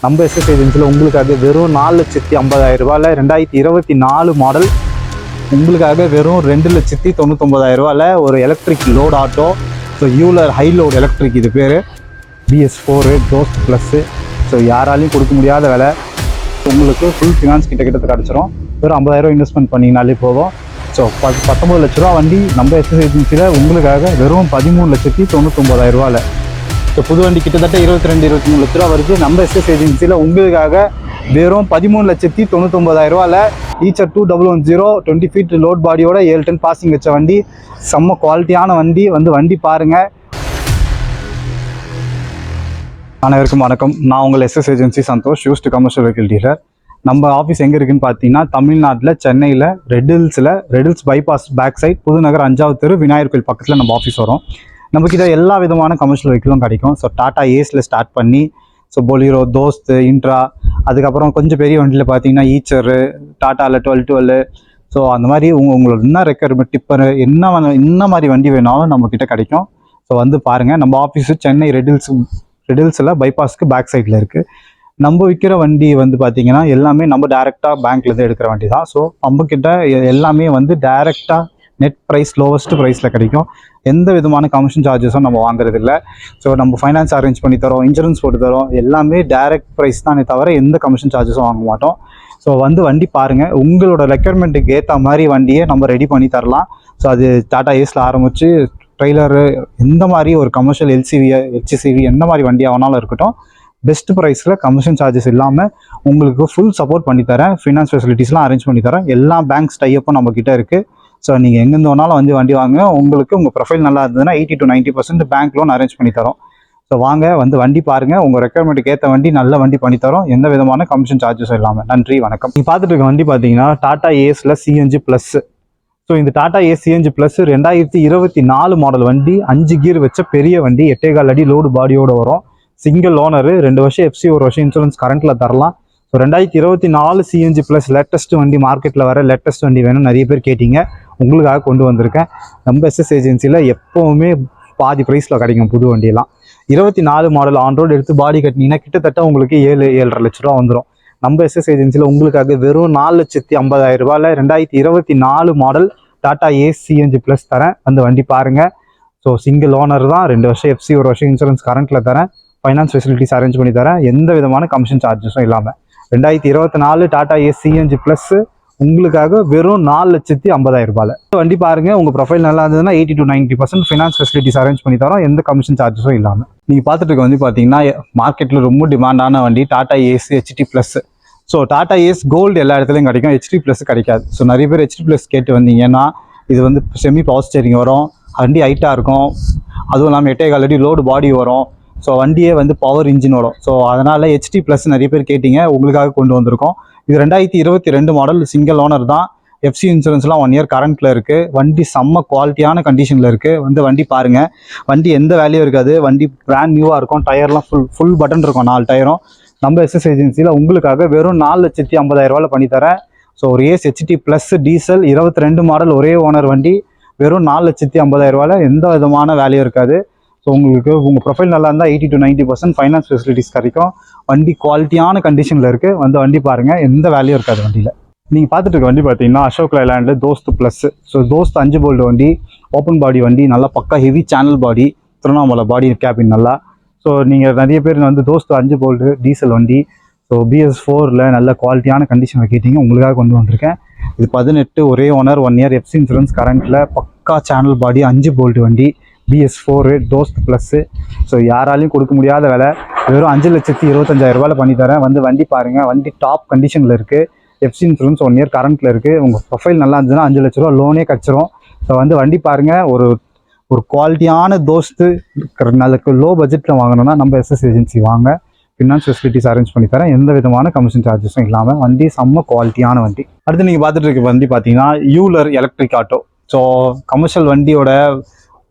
நம்ம எஸ்எஸ் ஏஜென்சியில் உங்களுக்காக வெறும் 4,50,000 ரூபாயில் 2024 மாடல் உங்களுக்காக வெறும் 2,99,000 ஒரு electric load auto. So Euler high load electric இது பேர். BS4 toast plus. ஸோ யாராலையும் கொடுக்க முடியாத விலை. உங்களுக்கு ஃபுல் ஃபினான்ஸ் கிட்டத்தட்ட கிடச்சிரும். வெறும் 50,000 இன்வெஸ்ட்மெண்ட் பண்ணிங்கனாலே போதும். ஸோ 19 லட்ச ரூபா வண்டி நம்ம எஸ்எஸ் ஏஜென்சியில் உங்களுக்காக வெறும் 13,99,000. ஸோ புது வண்டி கிட்டத்தட்ட 22-23 லட்ச ரூபா வருது. நம்ம எஸ்எஸ் ஏஜென்சியில் உங்களுக்காக வெறும் 13,99,000 ஈச்சர் 2110 20 ஃபீட் லோட் பாடியோட 7 டன் பாசிங் வச்ச வண்டி. செம்ம குவாலிட்டியான வண்டி. வண்டி பாருங்கள். அனைவருக்கும் வணக்கம். நான் உங்கள் SS agency Santhosh, used commercial vehicle dealer. நம்ம ஆஃபீஸ் எங்கே இருக்குதுன்னு பார்த்தீங்கன்னா தமிழ்நாட்டில் சென்னையில் Red Hills bypass back side Pudhunagar 5வது தெரு விநாயகர் கோயில் பக்கத்தில் நம்ம ஆஃபீஸ் வரும். நம்மக்கிட்ட எல்லா விதமான கமர்ஷியல் வெஹிக்கிளும் கிடைக்கும். ஸோ டாடா ஏஸில் ஸ்டார்ட் பண்ணி ஸோ பொலிரோ, தோஸ்த், இன்ட்ரா, அதுக்கப்புறம் கொஞ்சம் பெரிய வண்டியில் பார்த்தீங்கன்னா ஈச்சரு, டாட்டாவில் 1212. ஸோ அந்த மாதிரி உங்களோட என்ன ரெக்யர்மெண்ட் டிப்பரு என்ன மாதிரி வண்டி வேணாலும் நம்மக்கிட்ட கிடைக்கும். ஸோ வந்து பாருங்கள். நம்ம ஆஃபீஸு சென்னை ரெட் ஹில்ஸில் பைபாஸ்க்கு பேக் சைடில் இருக்குது. நம்ம விற்கிற வண்டி பார்த்தீங்கன்னா எல்லாமே நம்ம டேரெக்டாக பேங்க்லேருந்து எடுக்கிற வண்டி தான். ஸோ நம்மக்கிட்ட எல்லாமே டேரெக்டாக நெட் ப்ரைஸ் லோவஸ்ட் ப்ரைஸில் கிடைக்கும். எந்த விதமான கமிஷன் சார்ஜஸும் நம்ம வாங்குறது இல்லை. ஸோ நம்ம ஃபைனான்ஸ் அரேஞ்ச் பண்ணி தரோம், இன்சூரன்ஸ் போட்டு தரோம். எல்லாமே டைரக்ட் ப்ரைஸ் தானே தவிர எந்த கமிஷன் சார்ஜஸும் வாங்க மாட்டோம். ஸோ வண்டி பாருங்கள். உங்களோட ரெக்யர்மெண்ட்டுக்கு ஏற்ற மாதிரி வண்டியை நம்ம ரெடி பண்ணி தரலாம். ஸோ அது டாடா ஏஸில் ஆரம்பித்து ட்ரெய்லரு எந்த மாதிரி ஒரு கமர்ஷியல் HCV எந்த மாதிரி வண்டியாக வேணாலும் இருக்கட்டும், பெஸ்ட் ப்ரைஸில் கமிஷன் சார்ஜஸ் இல்லாமல் உங்களுக்கு ஃபுல் சப்போர்ட் பண்ணித்தரேன். ஃபினான்ஸ் ஃபெசிலிட்டிஸ்லாம் அரேஞ்ச் பண்ணித்தரேன். எல்லா பேங்க்ஸ் டைப்பும் நம்மக்கிட்ட இருக்குது. ஸோ நீங்கள் எங்கேருந்து வேணாலும் வண்டி வாங்க. உங்களுக்கு உங்கள் ப்ரொஃபைல் நல்லா இருந்ததுன்னா 80 to 90% பேங்க் லோன் அரேஞ்ச் பண்ணி தரோம். ஸோ வாங்க வண்டி பாருங்கள். உங்கள் ரெக்யர்மெண்ட்டுக்கு ஏற்ற வண்டி நல்ல வண்டி பண்ணி தரோம், எந்த விதமான கமிஷன் சார்ஜஸும் இல்லாமல். நன்றி, வணக்கம். நீங்கள் பார்த்துட்டு இருக்க வண்டி பார்த்தீங்கன்னா டாடா ஏஸில் CNG ப்ளஸ். ஸோ இந்த Tata Ace CNG plus 2024 model வண்டி. 5 கீர் வச்ச பெரிய வண்டி, 8.25 அடி லோடு பாடியோடு வரும். சிங்கிள் ஓனரு, 2 வருஷம் FC, 1 வருஷம் இன்சூரன்ஸ் கரண்ட்டில் தரலாம். ஸோ 2024 CNG ப்ளஸ் லேட்டஸ்ட் வண்டி, மார்க்கெட்டில் வர லேட்டஸ்ட் வண்டி வேணும் நிறைய பேர் கேட்டிங்க. உங்களுக்காக கொண்டு வந்திருக்கேன். நம்ம எஸ்எஸ் ஏஜென்சியில் எப்போவுமே பாதி ப்ரைஸில் கிடைக்கும் புது வண்டியெல்லாம். 24 மாடல் ஆன் ரோடு எடுத்து பாடி கட்டினீங்கன்னா கிட்டத்தட்ட உங்களுக்கு 7-7.5 லட்ச ரூபா வந்துடும். நம்ம எஸ்எஸ் ஏஜென்சியில் உங்களுக்காக வெறும் 4,50,000 2024 model Tata Ace CNG plus தரேன். வண்டி பாருங்கள். ஸோ சிங்கிள் ஓனர் தான், 2 வருஷம் FC, 1 வருஷம் இன்சூரன்ஸ் கரண்ட்டில் தரேன். ஃபைனான்ஸ் ஃபெசிலிட்டிஸ் அரேஞ்ச் பண்ணி தரேன், எந்த விதமான கமிஷன் சார்ஜஸும் இல்லாமல். 2024 டாடா ஏஸ் CNG ப்ளஸ் உங்களுக்காக வெறும் 4,50,000. வண்டி பாருங்கள். உங்கள் ப்ரொஃபைல் நல்லா இருந்ததுன்னா 80 to 90% ஃபினான்ஸ் ஃபெசிலிட்டிஸ் அரேஞ்ச் பண்ணி தரோம், எந்த கமிஷன் சார்ஜஸும் இல்லாமல். நீங்கள் பார்த்துட்டு இருக்க பார்த்தீங்கன்னா மார்க்கெட்டில் ரொம்ப டிமாண்டான வண்டி Tata Ace HT plus. So Tata Ace gold எல்லா இடத்துலையும் கிடைக்கும், HT ப்ளஸ் கிடைக்காது. ஸோ நிறைய பேர் HT ப்ளஸ் கேட்டு வந்தீங்கன்னா இது செமி பவர் ஸ்டீரிங் வரும், வண்டி ஹைட்டாக இருக்கும், அதுவும் இல்லாமல் 8.25 அடி லோடு பாடி வரும். ஸோ வண்டியே பவர் இன்ஜின் வரும். ஸோ அதனால் HT ப்ளஸ் நிறைய பேர் கேட்டிங்க, உங்களுக்காக கொண்டு வந்திருக்கோம். இது 2022 மாடல், சிங்கிள் ஓனர் தான். FC இன்சூரன்ஸ்லாம் 1 இயர் கரண்ட்டில் இருக்குது. வண்டி செம்ம குவாலிட்டியான கண்டிஷனில் இருக்குது. வண்டி பாருங்கள். வண்டி எந்த வேலையும் இருக்காது. வண்டி பிராண்ட் நியூவாக இருக்கும். டயர்லாம் ஃபுல் பட்டன் இருக்கும், 4 டயரும். நம்ம எஸ்எஸ் ஏஜென்சியில் உங்களுக்காக வெறும் 4,50,000 பண்ணித்தரேன். ஸோ ஒரு Ace HT plus diesel 22 model ஒரே ஓனர் வண்டி வெறும் 4,50,000. எந்த விதமான வேலையும் இருக்காது. ஸோ உங்களுக்கு உங்கள் ப்ரொஃபைல் நல்லா இருந்தால் 80 to 90% ஃபைனான்ஸ் ஃபெசிலிட்டிஸ் கிடைக்கும். வண்டி குவாலிட்டியான கண்டிஷனில் இருக்குது. வண்டி பாருங்கள், எந்த வேலையும் இருக்காது வண்டியில். நீங்கள் பார்த்துட்டு இருக்க வண்டி பார்த்தீங்கன்னா Ashok லைலாண்டில் Dost plus. So Dost 5 bolt வண்டி, ஓப்பன் பாடி வண்டி, நல்லா பக்கா ஹெவி சேனல் பாடி, திருவண்ணாமலை பாடி கேபின் நல்லா. ஸோ நீங்கள் நிறைய பேர் தோஸ்த் 5 போல்டு டீசல் வண்டி. ஸோ BS4ல் நல்ல குவாலிட்டியான கண்டிஷனில் கேட்டிங்க, உங்களுக்காக கொண்டு வந்திருக்கேன். இது 18 ஒரே ஓனர், 1 இயர் FC இன்சூரன்ஸ் கரண்ட்டில், பக்கா சேனல் பாடி, 5 போல்டு வண்டி, BS4 டோஸ்ட் ப்ளஸ்ஸு. ஸோ யாராலையும் கொடுக்க முடியாத விலை, வெறும் 5,25,000 பண்ணித்தரேன். வண்டி பாருங்கள். வண்டி டாப் கண்டிஷனில் இருக்குது. FC இன்சூரன்ஸ் 1 இயர் கரண்ட்டில் இருக்குது. உங்கள் ப்ரொஃபைல் நல்லா இருந்ததுன்னா 5 லட்ச ரூபா லோனே கிடச்சிரும். ஸோ வண்டி பாருங்கள். ஒரு குவாலிட்டியான தோஸ்த்து நல்ல லோ பட்ஜெட்டில் வாங்கணும்னா நம்ம எஸ்எஸ் ஏஜென்சி வாங்க. ஃபினான்ஸ் ஃபெசிலிட்டிஸ் அரேஞ்ச் பண்ணி தரேன், எந்த விதமான கமிஷன் சார்ஜஸும் இல்லாமல். வண்டி செம்ம குவாலிட்டியான வண்டி. அடுத்து நீங்கள் பார்த்துட்டு இருக்க வண்டி பார்த்தீங்கன்னா Euler electric auto. So commercial வண்டியோட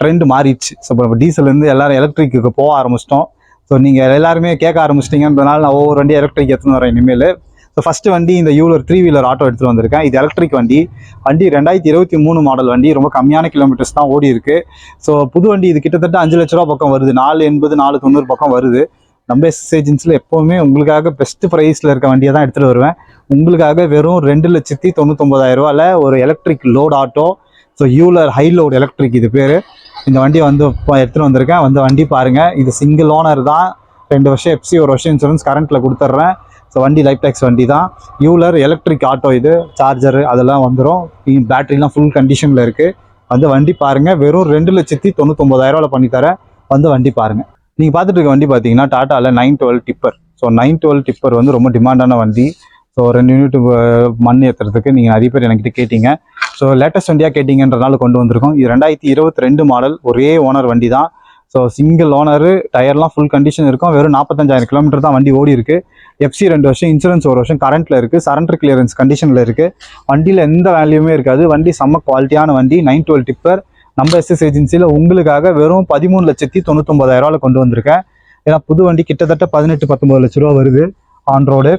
ட்ரெண்ட் மாறிடுச்சு. ஸோ இப்போ டீசல்லேருந்து எல்லோரும் எலக்ட்ரிக்கு போக ஆரம்பிச்சிட்டோம். ஸோ நீங்கள் எல்லாருமே கேட்க ஆரம்பிச்சிட்டிங்கன்றதுனால நான் ஒவ்வொரு வண்டி எலக்ட்ரிக் எடுத்துன்னு வரேன் இனிமேல். ஸோ ஃபஸ்ட்டு வண்டி இந்த யூலர் 3 வீலர் ஆட்டோ எடுத்துகிட்டு வந்திருக்கேன். இது எலக்ட்ரிக் வண்டி. 2023 மாடல் வண்டி, ரொம்ப கம்மியான கிலோமீட்டர்ஸ் தான் ஓடி இருக்குது. ஸோ புது வண்டி இது கிட்டத்தட்ட 5 லட்ச ரூபா பக்கம் வருது, 480 490 பக்கம் வருது. நம்ம எஸ்எஸ் ஏஜென்சியில் எப்போவுமே உங்களுக்காக பெஸ்ட் ப்ரைஸில் இருக்க வண்டியை தான் எடுத்துகிட்டு வருவேன். உங்களுக்காக வெறும் 2,99,000 ஒரு electric load auto. So Euler high load electric இது பேர். இந்த வண்டியை வந்து இப்போ எடுத்துகிட்டு வந்திருக்கேன். வந்து வண்டி பாருங்கள். இது சிங்கிள் ஓனர் தான். 2 வருஷம் எஃப்சி, 1 வருஷம் இன்சூரன்ஸ் கரண்ட்டில் கொடுத்துட்றேன். ஸோ வண்டி லைஃப் டேக்ஸ் வண்டி தான். Euler electric auto. இது சார்ஜரு அதெல்லாம் வந்துடும். பேட்டரிலாம் ஃபுல் கண்டிஷனில் இருக்குது. வந்து வண்டி பாருங்கள். வெறும் 2,99,000 பண்ணித்தரேன். வந்து வண்டி பாருங்கள். நீங்கள் பார்த்துட்டு இருக்க வண்டி பார்த்தீங்கன்னா டாட்டாவில் 912 டிப்பர். ஸோ 912 டிப்பர் வந்து ரொம்ப டிமாண்டான வண்டி. ஸோ 2 யூனிட் மண் ஏற்றுறதுக்கு நீங்கள் நிறைய பேர் என்கிட்ட கேட்டிங்க. ஸோ லேட்டஸ்ட் வண்டியாக கேட்டிங்கன்றனால கொண்டு வந்திருக்கோம். இது 2022 மாடல். ஒரே ஓனர் வண்டி தான். So single owner. டயர்லாம் ஃபுல் கண்டிஷன் இருக்கும். வெறும் 45,000 கிலோமீட்டர் தான் வண்டி ஓடி இருக்குது. எஃப்சி 2 வருஷம், இன்சூரன்ஸ் 1 வருஷம் கரண்ட்டில் இருக்குது. சரண்டர் கிளியரன்ஸ் கண்டிஷனில் இருக்குது. வண்டியில் எந்த வேல்யூமே இருக்காது. வண்டி செம்ம குவாலிட்டியான வண்டி. 912 டிப்பர் நம்ம எஸ்எஸ் ஏஜென்சியில் உங்களுக்காக வெறும் 13,99,000 கொண்டு வந்திருக்கேன். ஏன்னா புது வண்டி கிட்டத்தட்ட 18-19 லட்ச ரூபா வருது ஆன் ரோடு.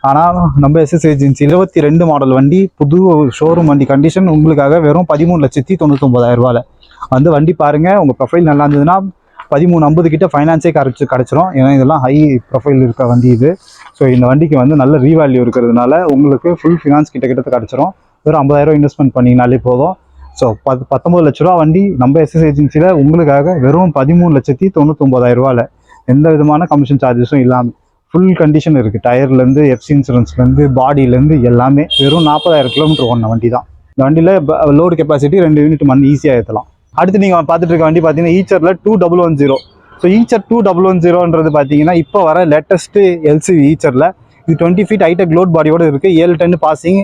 ஆனால் நம்ம எஸ்எஸ் ஏஜென்சி 22 மாடல் வண்டி, புது ஷோரூம் வண்டி கண்டிஷன் உங்களுக்காக வெறும் 13,99,000 வந்து வண்டி பாருங்கள். உங்கள் ப்ரொஃபைல் நல்லா இருந்ததுன்னா 13,50 கிட்ட ஃபைனான்ஸே கிடச்சிரும். ஏன்னா இதெல்லாம் ஹை ப்ரொஃபைல் இருக்க வண்டி இது. ஸோ இந்த வண்டிக்கு வந்து நல்ல ரீவேல்யூ இருக்கிறதுனால உங்களுக்கு ஃபுல் ஃபினான்ஸ் கிட்ட கிடச்சிரும். வெறும் 50,000 இன்வெஸ்ட்மெண்ட் பண்ணிங்கனாலே போதும். ஸோ 19 லட்ச ரூபா வண்டி நம்ம எஸ்எஸ் ஏஜென்சியில் உங்களுக்காக வெறும் 13,99,000 எந்த விதமான கமிஷன் சார்ஜஸும் இல்லாமல் ஃபுல் கண்டிஷன் இருக்குது. டயர்லேருந்து, எஃப்சி இன்சூரன்ஸ்லேருந்து, பாடியிலேருந்து எல்லாமே வெறும் 40,000 கிலோமீட்டர் ஓடின வண்டி தான். இந்த வண்டியில் லோடு கெப்பாசிட்டி 2 யூனிட் மண் ஈஸியாக ஏற்றலாம். அடுத்து நீங்கள் பார்த்துட்டு இருக்க வண்டி பார்த்தீங்கன்னா ஈச்சரில் 2110. ஸோ ஈச்சர் 2110ன்றது பார்த்தீங்கன்னா இப்போ வர லேட்டஸ்ட்டு எல்சிவி ஈச்சரில் இது 20 ஃபீட் ஹைடெக் லோட் பாடியோடு இருக்குது. 7 டன் பாசிங்.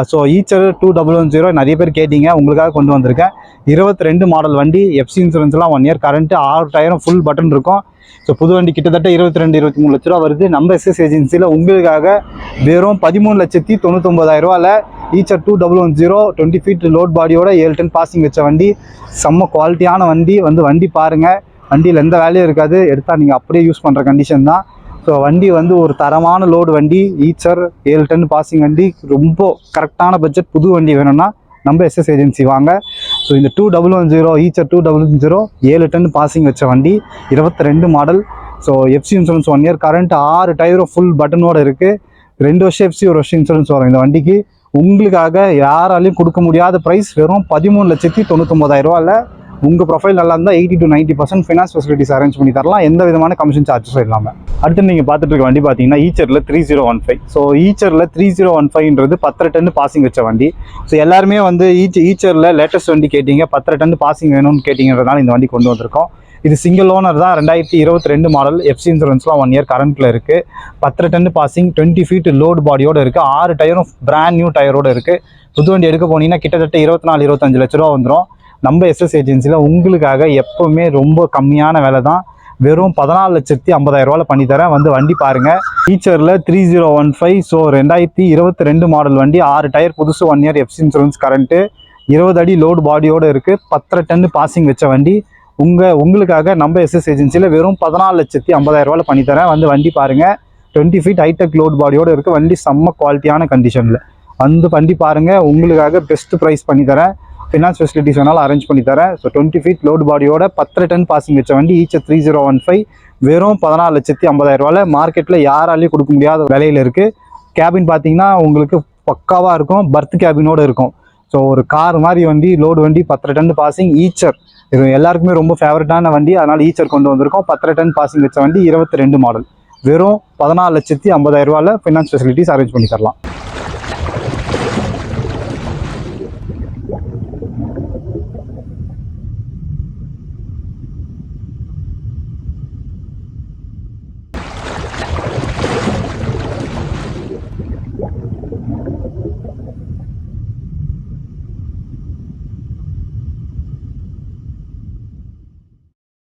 ஸோ ஈச்சர் 2110 நிறைய பேர் கேட்டிங்க, உங்களுக்காக கொண்டு வந்திருக்கேன். 22 மாடல் வண்டி. எஃப்சி இன்சூரன்ஸ்லாம் 1 இயர் கரண்ட்டு, 6 டயரும் ஃபுல் பட்டன் இருக்கும். ஸோ புது வண்டி கிட்டத்தட்ட 22-23 லட்ச ரூபா வருது. நம்ம எஸ்எஸ் ஏஜென்சியில் உங்களுக்காக வெறும் 13,99,000 ஈச்சர் 2110 20 ஃபீட் லோட் பாடியோட 7 டன் பாசிங் வச்ச வண்டி. செம்ம குவாலிட்டியான வண்டி. வந்து வண்டி பாருங்கள். வண்டியில் எந்த வேலையும் இருக்காது. எடுத்தால் நீங்கள் அப்படியே யூஸ் பண்ணுற கண்டிஷன் தான். ஸோ வண்டி வந்து ஒரு தரமான லோடு வண்டி. ஈச்சர் 7 டன் பாசிங் வண்டி. ரொம்ப கரெக்டான பட்ஜெட் புது வண்டி வேணும்னா நம்ம எஸ்எஸ் ஏஜென்சி வாங்க. ஸோ இந்த 2110 ஈச்சர் 2110 7 டன் பாசிங் வச்ச வண்டி. 22 model. So FC insurance 1 year current, 6 டயரும் ஃபுல் பட்டனோடு இருக்குது. 2 வருஷம் எஃப்சி, 1 வருஷம் இன்சூரன்ஸ் வரும் இந்த வண்டிக்கு. உங்களுக்காக யாராலையும் கொடுக்க முடியாத ப்ரைஸ் வெறும் 13,99,000. உங்கள் ப்ரொஃபைல் நல்லா இருந்தால் 80 to 90% ஃபினான்ஸ் ஃபெசிலிட்டிஸ் அரேஞ்ச் பண்ணி தரலாம். எந்த விதமான கமிஷன் சார்ஜஸும் இல்லாமல். அடுத்து நீங்கள் பார்த்துட்டு இருக்க வண்டி பார்த்தீங்கன்னா ஈச்சரில் 3015. ஸோ ஈச்சரில் 3015ன்றது 10 டன் பாசிங் வச்ச வண்டி. ஸோ எல்லாருமே வந்து ஈச்சரில் லேட்டஸ்ட் வண்டி கேட்டிங்க, 10 டன் பாசிங் வேணும்னு கேட்டிங்கிறதுனால இந்த வண்டி கொண்டு வந்திருக்கோம். இது சிங்கிள் ஓனர் தான். 2022 மாடல். எஃப்சி இன்சூரன்ஸ்லாம் 1 இயர் கரண்ட்டில் இருக்குது. 10 டன் பாசிங், 20 ஃபீட் லோடு பாடியோடு இருக்குது. 6 டயரும் பிராண்ட் நியூ டயரோடு இருக்குது. புது வண்டி எடுக்க போனீங்கன்னா கிட்டத்தட்ட 24-25 லட்ச ரூபா வந்துடும். நம்ம எஸ்எஸ் ஏஜென்சியில் உங்களுக்காக எப்போவுமே ரொம்ப கம்மியான விலை தான். வெறும் 14,50,000 பண்ணித்தரேன். வந்து வண்டி பாருங்கள். ஈச்சரில் 3015. ஸோ 2022 மாடல் வண்டி. 6 டயர் புதுசு, 1 இயர் எஃப்சி இன்சூரன்ஸ் கரண்ட்டு, 20 அடி லோடு பாடியோடு இருக்குது. 10 டன் பாசிங் வச்ச வண்டி. உங்களுக்காக நம்ம எஸ்எஸ் ஏஜென்சியில் வெறும் 14,50,000 பண்ணித்தரேன். வந்து வண்டி பாருங்கள். 20 ஃபீட் ஹைடெக் லோட் பாடியோடு இருக்குது. வண்டி செம்ம குவாலிட்டியான கண்டிஷனில். வந்து வண்டி பாருங்கள். உங்களுக்காக பெஸ்ட் ப்ரைஸ் பண்ணித்தரேன். ஃபினான்ஸ் ஃபெசிலிட்டிஸ் வேணாலும் அரேஞ்ச் பண்ணி தரேன். ஸோ 20 ஃபீட் லோடு பாடியோட 10 டன் பாசிங் வச்ச வண்டி. ஈச்சர் 3015 வெறும் 14,50,000. மார்க்கெட்டில் யாராலையும் கொடுக்க முடியாத விலையில் இருக்குது. கேபின் பார்த்தீங்கன்னா உங்களுக்கு பக்காவாக இருக்கும். பர்த் கேபினோடு இருக்கும். ஸோ ஒரு கார் மாதிரி வண்டி, லோடு வண்டி, 10 டன் பாசிங். ஈச்சர் இது எல்லாருக்குமே ரொம்ப ஃபேவரட்டான வண்டி. அதனால் ஈச்சர் கொண்டு வந்திருக்கோம். 10 டன் பாசிங் வச்ச வண்டி. 22 மாடல். வெறும் 14,50,000 ஃபினான்ஸ் ஃபெசிலிட்டிஸ் அரேஞ்ச் பண்ணி தரலாம்.